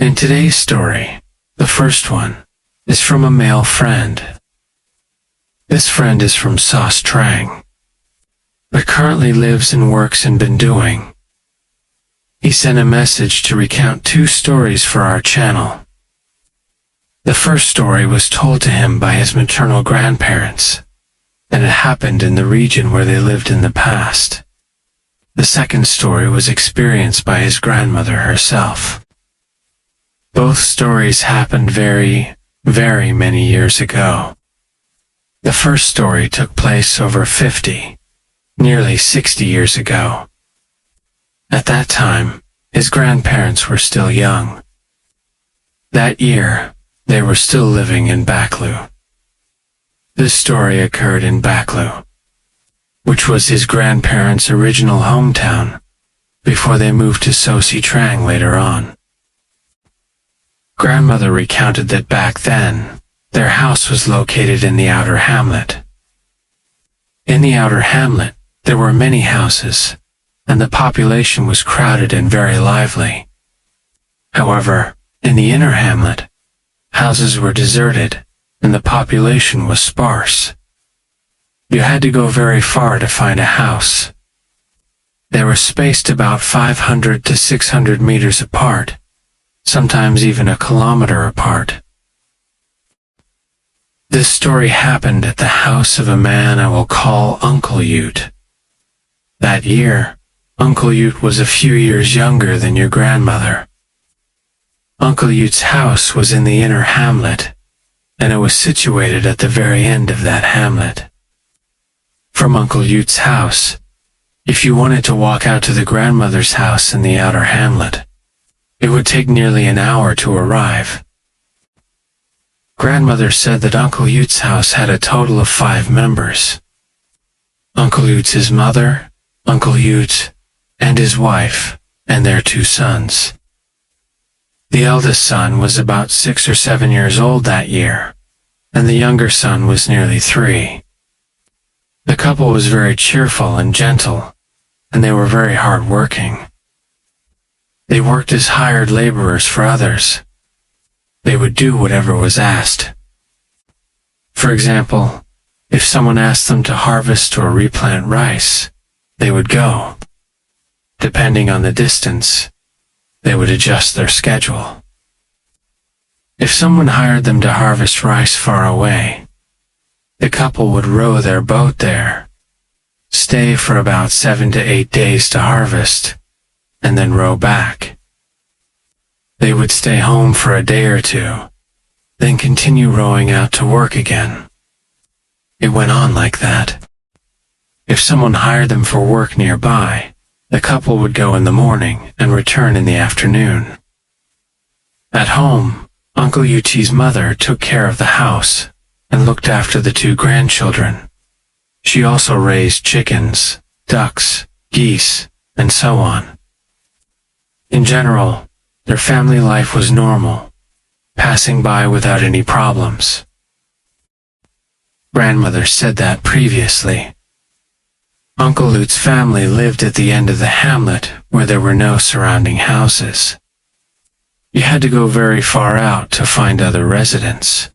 In today's story, the first one is from a male friend. This friend is from Sauce Trang, but currently lives and works in Bandung. He sent a message to recount 2 stories for our channel. The first story was told to him by his maternal grandparents, and it happened in the region where they lived in the past. The second story was experienced by his grandmother herself. Both stories happened very, very many years ago. The first story took place over 50, nearly 60 years ago. At that time, his grandparents were still young. That year, they were still living in Baclu. This story occurred in Baclu, which was his grandparents' original hometown, before they moved to Sosi Trang later on. Grandmother recounted that back then, their house was located in the outer hamlet. In the outer hamlet, there were many houses, and the population was crowded and very lively. However, in the inner hamlet, houses were deserted, and the population was sparse. You had to go very far to find a house. They were spaced about 500 to 600 meters apart, sometimes even a kilometer apart. This story happened at the house of a man I will call Uncle Ute. That year, Uncle Ute was a few years younger than your grandmother. Uncle Ute's house was in the inner hamlet, and it was situated at the very end of that hamlet. From Uncle Ute's house, if you wanted to walk out to the grandmother's house in the outer hamlet, it would take nearly an hour to arrive. Grandmother said that Uncle Ute's house had a total of 5 members. Uncle Ute's mother, Uncle Ute, and his wife, and their 2 sons. The eldest son was about 6 or 7 years old that year, and the younger son was nearly 3. The couple was very cheerful and gentle, and they were very hard-working. They worked as hired laborers for others. They would do whatever was asked. For example, if someone asked them to harvest or replant rice, they would go. Depending on the distance, they would adjust their schedule. If someone hired them to harvest rice far away, the couple would row their boat there, stay for about 7 to 8 days to harvest, and then row back. They would stay home for a day or 2, then continue rowing out to work again. It went on like that. If someone hired them for work nearby, the couple would go in the morning and return in the afternoon. At home, Uncle Ute's mother took care of the house and looked after the 2 grandchildren. She also raised chickens, ducks, geese, and so on. In general, their family life was normal, passing by without any problems. Grandmother said that previously. Uncle Ute's family lived at the end of the hamlet where there were no surrounding houses. You had to go very far out to find other residents.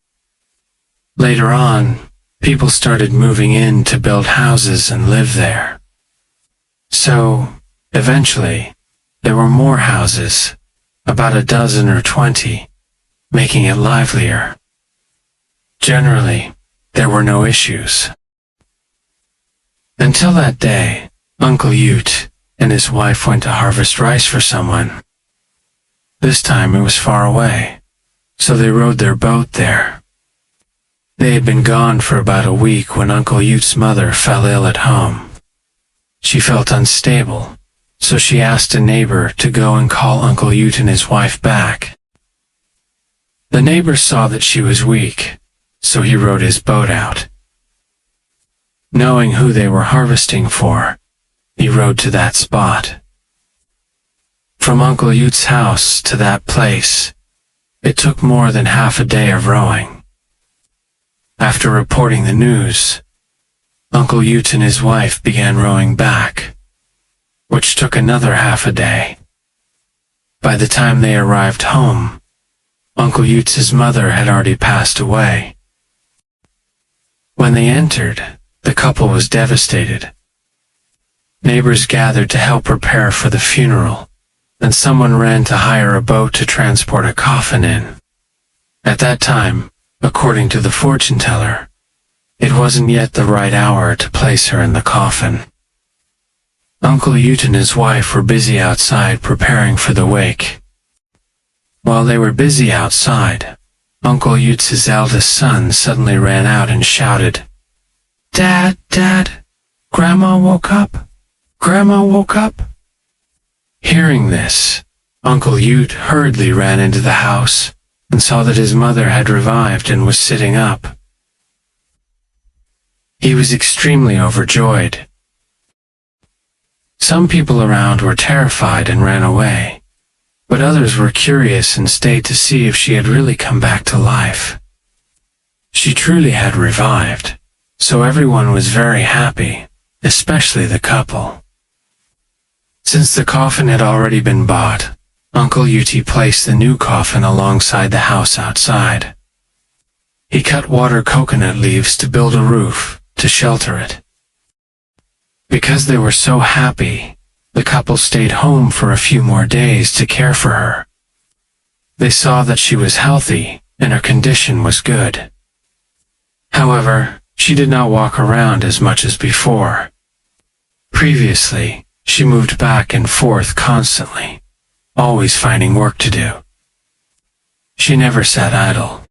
Later on, people started moving in to build houses and live there. So, eventually, there were more houses, about a dozen or 20, making it livelier. Generally, there were no issues. Until that day, Uncle Ute and his wife went to harvest rice for someone. This time it was far away, so they rowed their boat there. They had been gone for about a week when Uncle Ute's mother fell ill at home. She felt unstable, so she asked a neighbor to go and call Uncle Ute and his wife back. The neighbor saw that she was weak, so he rowed his boat out. Knowing who they were harvesting for, he rowed to that spot. From Uncle Ute's house to that place, it took more than half a day of rowing. After reporting the news, Uncle Ute and his wife began rowing back, which took another half a day. By the time they arrived home, Uncle Yutz's mother had already passed away. When they entered, the couple was devastated. Neighbors gathered to help prepare for the funeral, and someone ran to hire a boat to transport a coffin in. At that time, according to the fortune teller, it wasn't yet the right hour to place her in the coffin. Uncle Yut and his wife were busy outside preparing for the wake. While they were busy outside, Uncle Yutz's eldest son suddenly ran out and shouted, "Dad, Dad, Grandma woke up! Grandma woke up!" Hearing this, Uncle Yut hurriedly ran into the house and saw that his mother had revived and was sitting up. He was extremely overjoyed. Some people around were terrified and ran away, but others were curious and stayed to see if she had really come back to life. She truly had revived, so everyone was very happy, especially the couple. Since the coffin had already been bought, Uncle Yuti placed the new coffin alongside the house outside. He cut water coconut leaves to build a roof to shelter it. Because they were so happy, the couple stayed home for a few more days to care for her. They saw that she was healthy and her condition was good. However, she did not walk around as much as before. Previously, she moved back and forth constantly, always finding work to do. She never sat idle.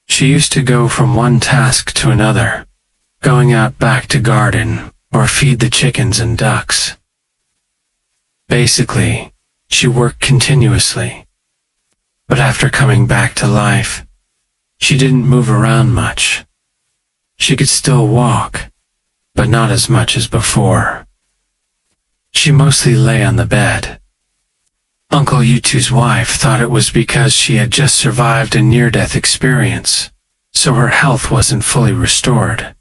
She used to go from one task to another, going out back to garden or feed the chickens and ducks. Basically, she worked continuously. But after coming back to life, she didn't move around much. She could still walk, but not as much as before. She mostly lay on the bed. Uncle Yutu's wife thought it was because she had just survived a near-death experience, so her health wasn't fully restored.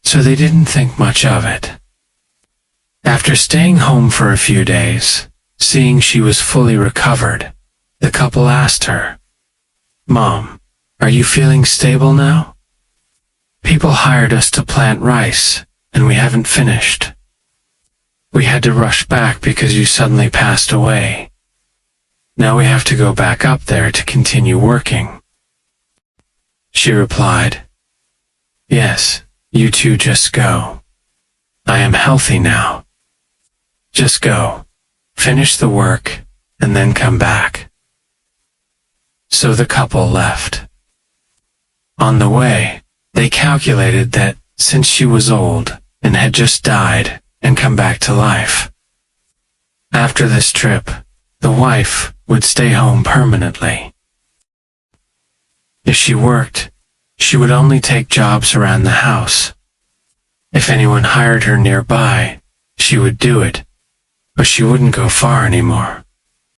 So they didn't think much of it. After staying home for a few days, seeing she was fully recovered, the couple asked her, "Mom, are you feeling stable now? People hired us to plant rice, and we haven't finished. We had to rush back because you suddenly passed away. Now we have to go back up there to continue working." She replied, "Yes, you two just go. I am healthy now. Just go, finish the work, and then come back." So the couple left. On the way, they calculated that since she was old and had just died and come back to life, after this trip, the wife would stay home permanently. If she worked, she would only take jobs around the house. If anyone hired her nearby, she would do it, but she wouldn't go far anymore.